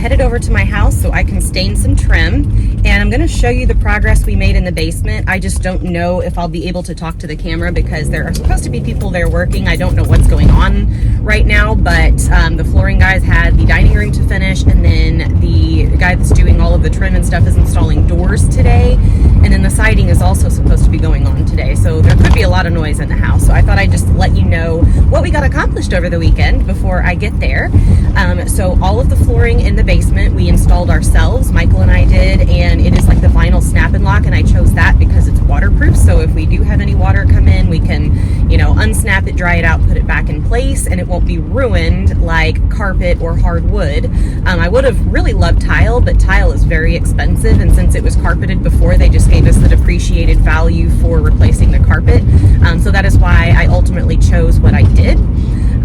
headed over to my house so I can stain some trim, and I'm gonna show you the progress we made in the basement. I just don't know if I'll be able to talk to the camera because there are supposed to be people there working. I don't know what's going on right now, but the flooring guys had the dining room to finish, and then the guy that's doing all of the trim and stuff is installing doors today, and then the siding is also supposed to be going on today. So there could be a lot of noise in the house. So I thought I'd just let you know what we got accomplished over the weekend before I get there. So all of the flooring in the basement we installed ourselves, Michael and I did, and it is like the vinyl snap and lock, and I chose that because it's waterproof. So if we do have any water come in, we can, you know, unsnap it, dry it out, put it back in place, and it won't be ruined like carpet or hardwood. I would have really loved tile, but tile is very expensive, and since it was carpeted before, they just gave us the depreciated value for replacing the carpet. So that is why I ultimately chose what I did.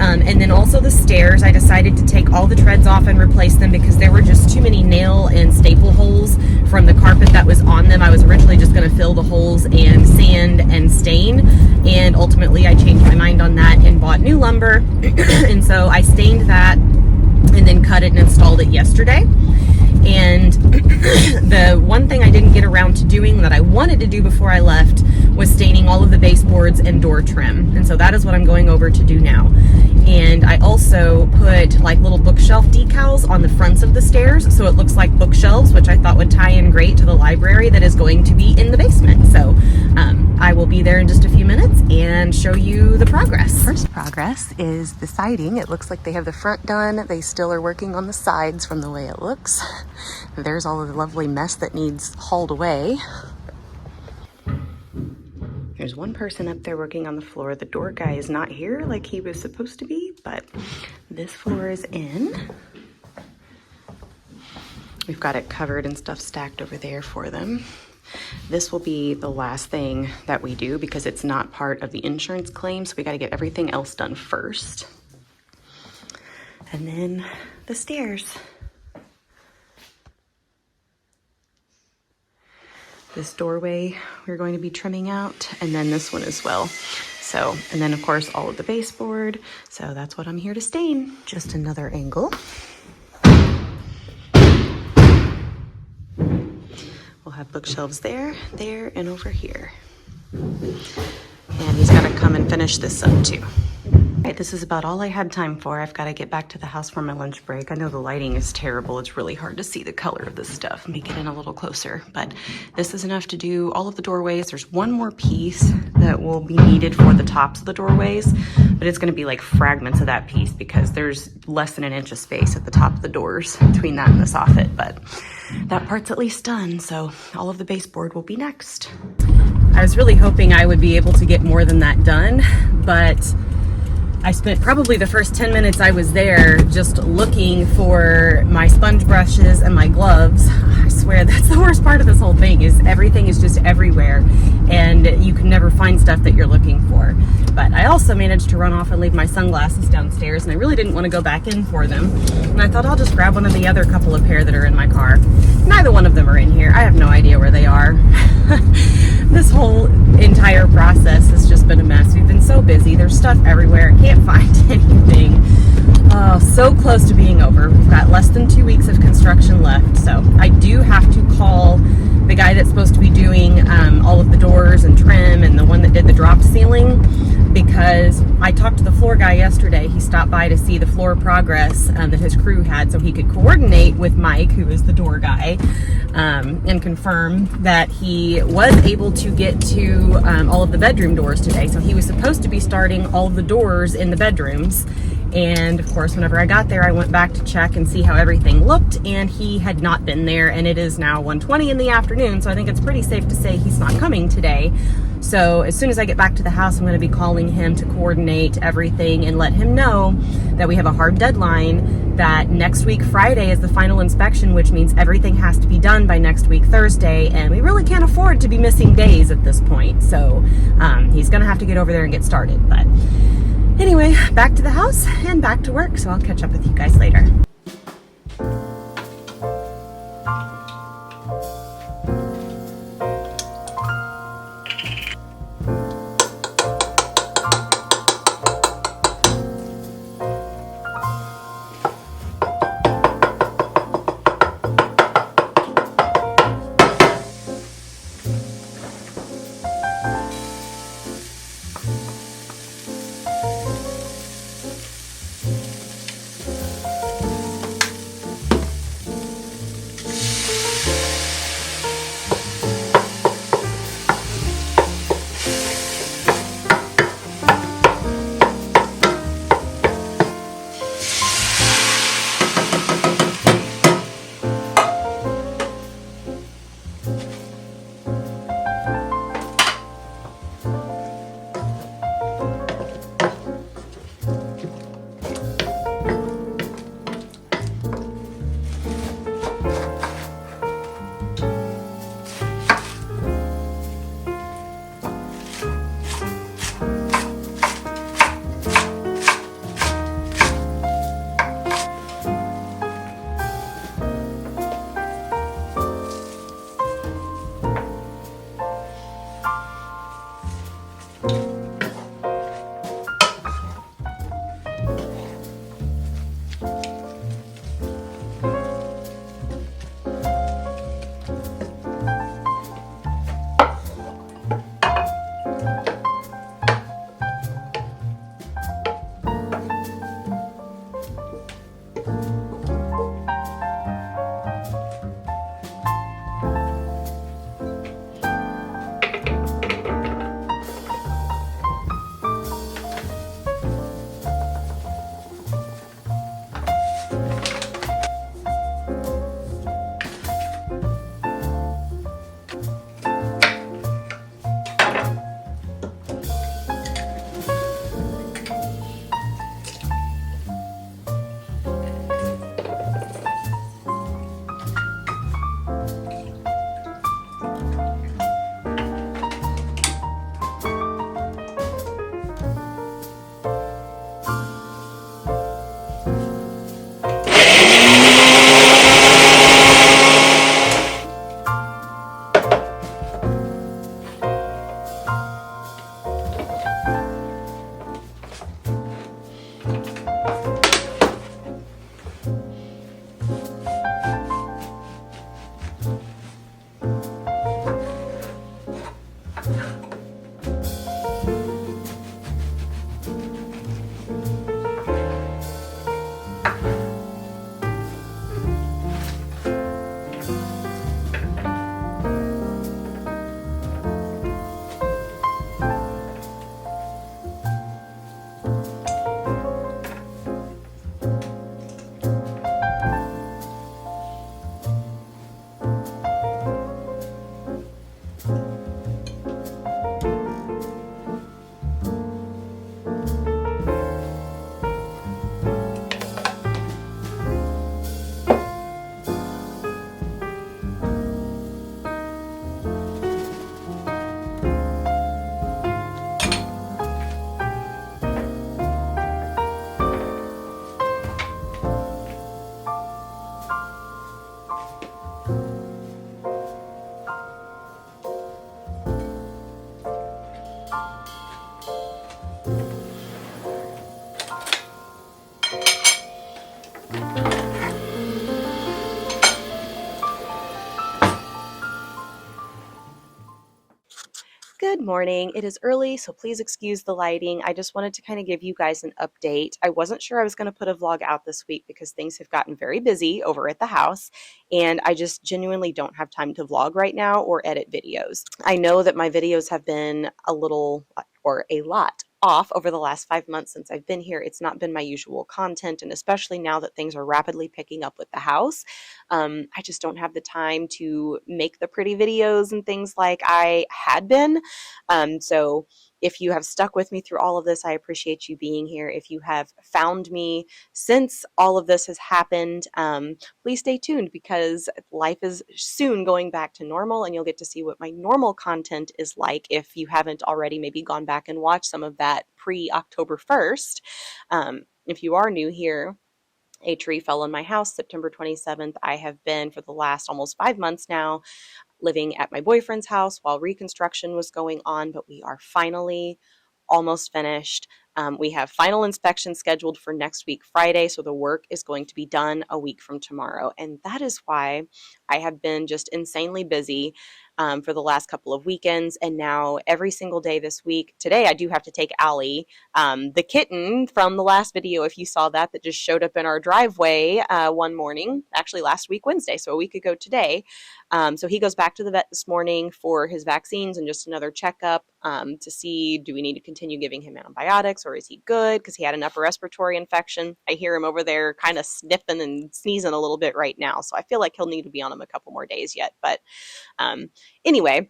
And then also the stairs, I decided to take all the treads off and replace them because there were just too many nail and staple holes from the carpet that was on them. I was originally just going to fill the holes and sand and stain, and ultimately I changed my mind on that and bought new lumber. And so I stained that and then cut it and installed it yesterday. And the one thing I didn't get around to doing that I wanted to do before I left was staining all of the baseboards and door trim. And so that is what I'm going over to do now. And I also put like little bookshelf decals on the fronts of the stairs, so it looks like bookshelves, which I thought would tie in great to the library that is going to be in the basement. So I will be there in just a few minutes and show you the progress. First progress is the siding. It looks like they have the front done. They still are working on the sides from the way it looks. There's all of the lovely mess that needs hauled away. There's one person up there working on the floor. The door guy is not here like he was supposed to be, but this floor is in. We've got it covered and stuff stacked over there for them. This will be the last thing that we do because it's not part of the insurance claim, so we got to get everything else done first. And then the stairs. This doorway we're going to be trimming out, and then this one as well. So, and then of course all of the baseboard. So that's what I'm here to stain. Just another angle. We'll have bookshelves there, there, and over here. And he's got to come and finish this up too. All right, this is about all I had time for. I've got to get back to the house for my lunch break. I know the lighting is terrible. It's really hard to see the color of this stuff. Let me get in a little closer, but this is enough to do all of the doorways. There's one more piece that will be needed for the tops of the doorways, but it's going to be like fragments of that piece because there's less than an inch of space at the top of the doors between that and the soffit, but that part's at least done, so all of the baseboard will be next. I was really hoping I would be able to get more than that done, but I spent probably the first 10 minutes I was there just looking for my sponge brushes and my gloves. I swear that's the worst part of this whole thing is everything is just everywhere and you can never find stuff that you're looking for. But I also managed to run off and leave my sunglasses downstairs, and I really didn't want to go back in for them. And I thought I'll just grab one of the other couple of pair that are in my car. Neither one of them are in here. I have no idea where they are. This whole entire process has just been a mess. We've been so busy. There's stuff everywhere. I can't find anything. Oh, so close to being over. We've got less than 2 weeks of construction left. So I do have to call the guy that's supposed to be doing all of the doors and trim and the one that did the drop ceiling, because I talked to the floor guy yesterday. He stopped by to see the floor progress that his crew had so he could coordinate with Mike, who is the door guy, and confirm that he was able to get to all of the bedroom doors today. So he was supposed to be starting all of the doors in the bedrooms. And of course, whenever I got there, I went back to check and see how everything looked, and he had not been there, and it is now 1:20 in the afternoon, so I think it's pretty safe to say he's not coming today. So as soon as I get back to the house, I'm going to be calling him to coordinate everything and let him know that we have a hard deadline, that next week Friday is the final inspection, which means everything has to be done by next week Thursday, and we really can't afford to be missing days at this point. So he's going to have to get over there and get started. But anyway, back to the house and back to work, so I'll catch up with you guys later. Good morning. It is early, so please excuse the lighting. I just wanted to kind of give you guys an update. I wasn't sure I was going to put a vlog out this week because things have gotten very busy over at the house, and I just genuinely don't have time to vlog right now or edit videos. I know that my videos have been a little or a lot off over the last 5 months since I've been here. It's not been my usual content, and especially now that things are rapidly picking up with the house, I just don't have the time to make the pretty videos and things like I had been. So if you have stuck with me through all of this, I appreciate you being here. If you have found me since all of this has happened, please stay tuned because life is soon going back to normal, and you'll get to see what my normal content is like if you haven't already maybe gone back and watched some of that pre-October 1st. If you are new here, a tree fell on my house September 27th. I have been for the last almost 5 months now living at my boyfriend's house while reconstruction was going on, but we are finally almost finished. We have final inspection scheduled for next week, Friday, so the work is going to be done a week from tomorrow. And that is why I have been just insanely busy for the last couple of weekends. And now every single day this week, today I do have to take Allie, the kitten from the last video, if you saw that, that just showed up in our driveway one morning, actually last week, Wednesday, so a week ago today. So he goes back to the vet this morning for his vaccines and just another checkup to see, do we need to continue giving him antibiotics or is he good? Because he had an upper respiratory infection. I hear him over there kind of sniffing and sneezing a little bit right now. So I feel like he'll need to be on him a couple more days yet. But anyway,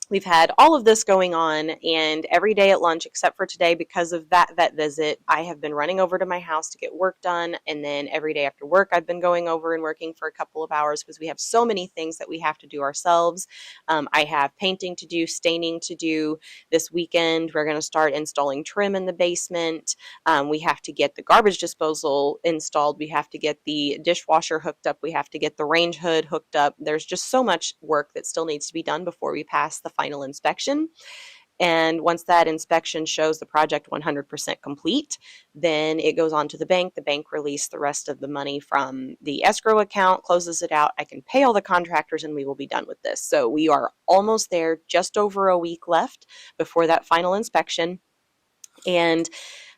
we've had all of this going on, and every day at lunch, except for today, because of that vet visit, I have been running over to my house to get work done. And then every day after work, I've been going over and working for a couple of hours because we have so many things that we have to do ourselves. I have painting to do, staining to do. This weekend, we're going to start installing trim in the basement. We have to get the garbage disposal installed. We have to get the dishwasher hooked up. We have to get the range hood hooked up. There's just so much work that still needs to be done before we pass the final inspection. And once that inspection shows the project 100% complete, then it goes on to the bank. The bank releases the rest of the money from the escrow account, closes it out. I can pay all the contractors and we will be done with this. So we are almost there, just over a week left before that final inspection. And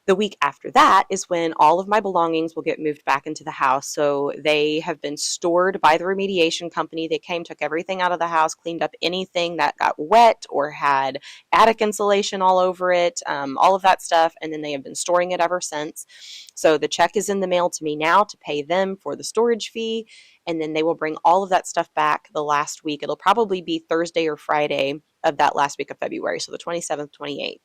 the week after that is when all of my belongings will get moved back into the house. So they have been stored by the remediation company. They came, took everything out of the house, cleaned up anything that got wet or had attic insulation all over it, all of that stuff. And then they have been storing it ever since. So the check is in the mail to me now to pay them for the storage fee. And then they will bring all of that stuff back the last week. It'll probably be Thursday or Friday of that last week of February. So the 27th, 28th.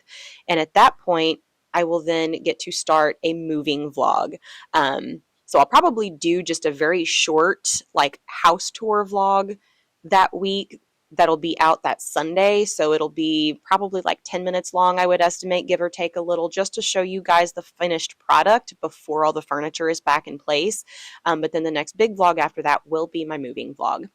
And at that point, I will then get to start a moving vlog. So I'll probably do just a very short like house tour vlog that week that'll be out that Sunday. So it'll be probably like 10 minutes long, I would estimate, give or take a little, just to show you guys the finished product before all the furniture is back in place. But then the next big vlog after that will be my moving vlog.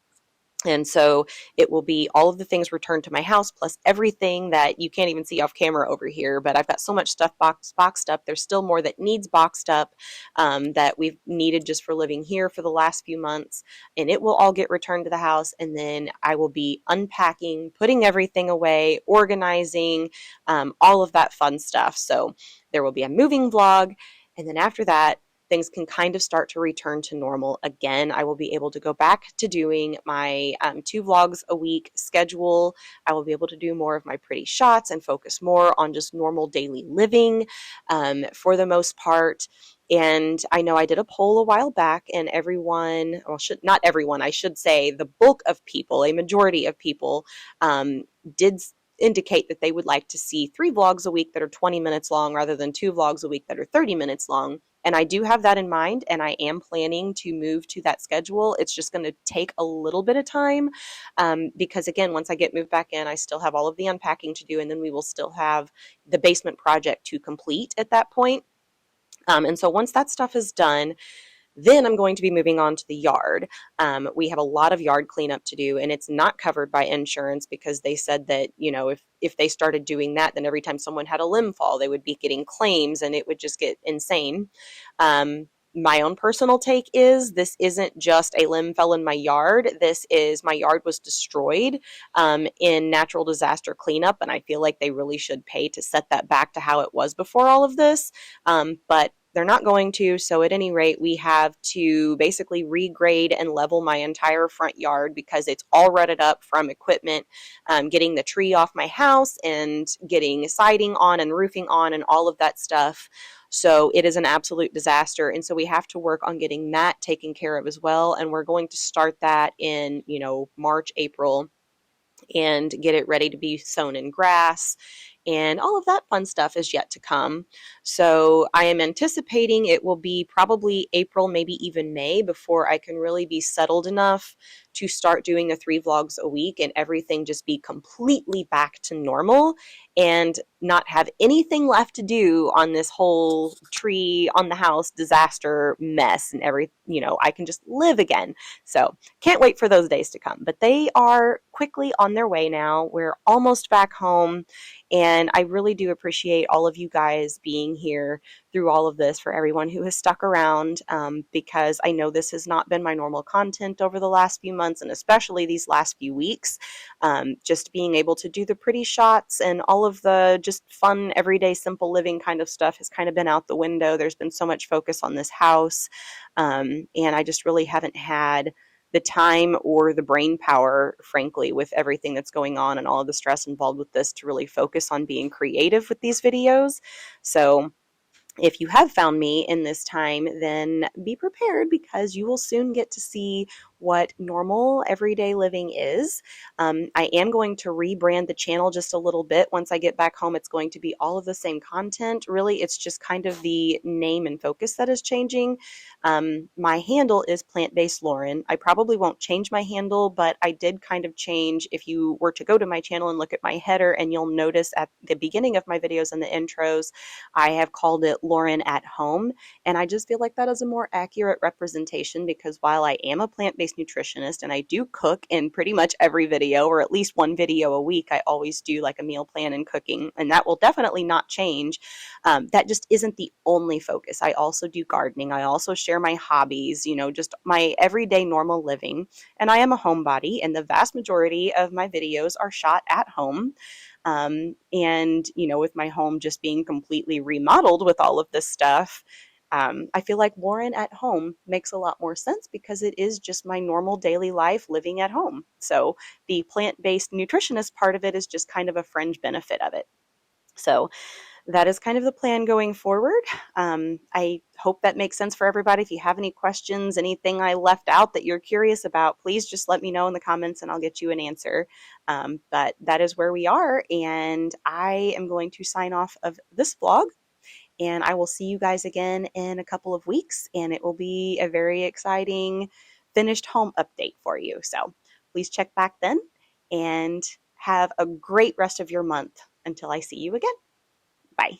And so it will be all of the things returned to my house, plus everything that you can't even see off camera over here. But I've got so much stuff boxed up. There's still more that needs boxed up that we've needed just for living here for the last few months. And it will all get returned to the house. And then I will be unpacking, putting everything away, organizing, all of that fun stuff. So there will be a moving vlog. And then after that, things can kind of start to return to normal again. I will be able to go back to doing my 2 vlogs a week schedule. I will be able to do more of my pretty shots and focus more on just normal daily living for the most part. And I know I did a poll a while back, and everyone, well, not everyone, I should say, the bulk of people, a majority of people, did indicate that they would like to see 3 vlogs a week that are 20 minutes long rather than 2 vlogs a week that are 30 minutes long. And I do have that in mind, and I am planning to move to that schedule. It's just going to take a little bit of time because, again, once I get moved back in, I still have all of the unpacking to do, and then we will still have the basement project to complete at that point. And so once that stuff is done, then I'm going to be moving on to the yard. We have a lot of yard cleanup to do, and it's not covered by insurance because they said that, you know, if they started doing that, then every time someone had a limb fall, they would be getting claims and it would just get insane. My own personal take is this isn't just a limb fell in my yard. This is my yard was destroyed in natural disaster cleanup, and I feel like they really should pay to set that back to how it was before all of this. But they're not going to, so at any rate, we have to basically regrade and level my entire front yard because it's all rutted up from equipment, getting the tree off my house and getting siding on and roofing on and all of that stuff. So it is an absolute disaster. And so we have to work on getting that taken care of as well. And we're going to start that in, March, April, and get it ready to be sown in grass. And all of that fun stuff is yet to come. So I am anticipating it will be probably April, maybe even May, before I can really be settled enough to start doing the 3 vlogs a week and everything just be completely back to normal and not have anything left to do on this whole tree on the house disaster mess and I can just live again. So can't wait for those days to come, but they are quickly on their way now. We're almost back home, and I really do appreciate all of you guys being here through all of this, for everyone who has stuck around, because I know this has not been my normal content over the last few months, and especially these last few weeks. Just being able to do the pretty shots and all of the just fun, everyday, simple living kind of stuff has kind of been out the window. There's been so much focus on this house, and I just really haven't had the time or the brain power, frankly, with everything that's going on and all of the stress involved with this, to really focus on being creative with these videos. So if you have found me in this time, then be prepared, because you will soon get to see what normal everyday living is. I am going to rebrand the channel just a little bit. Once I get back home, it's going to be all of the same content. Really, it's just kind of the name and focus that is changing. My handle is Plant-Based Lauren. I probably won't change my handle, but I did kind of change. If you were to go to my channel and look at my header, and you'll notice at the beginning of my videos and the intros, I have called it Lauren at Home. And I just feel like that is a more accurate representation, because while I am a plant-based nutritionist and I do cook in pretty much every video, or at least one video a week, I always do like a meal plan and cooking, and that will definitely not change. That just isn't the only focus. I also do gardening. I also share my hobbies, just my everyday normal living. And I am a homebody, and the vast majority of my videos are shot at home. And, with my home just being completely remodeled with all of this stuff, I feel like Lauren at Home makes a lot more sense, because it is just my normal daily life living at home. So the plant-based nutritionist part of it is just kind of a fringe benefit of it. So that is kind of the plan going forward. I hope that makes sense for everybody. If you have any questions, anything I left out that you're curious about, please just let me know in the comments and I'll get you an answer. But that is where we are, and I am going to sign off of this vlog, and I will see you guys again in a couple of weeks, and it will be a very exciting finished home update for you. So please check back then, and have a great rest of your month until I see you again. Bye.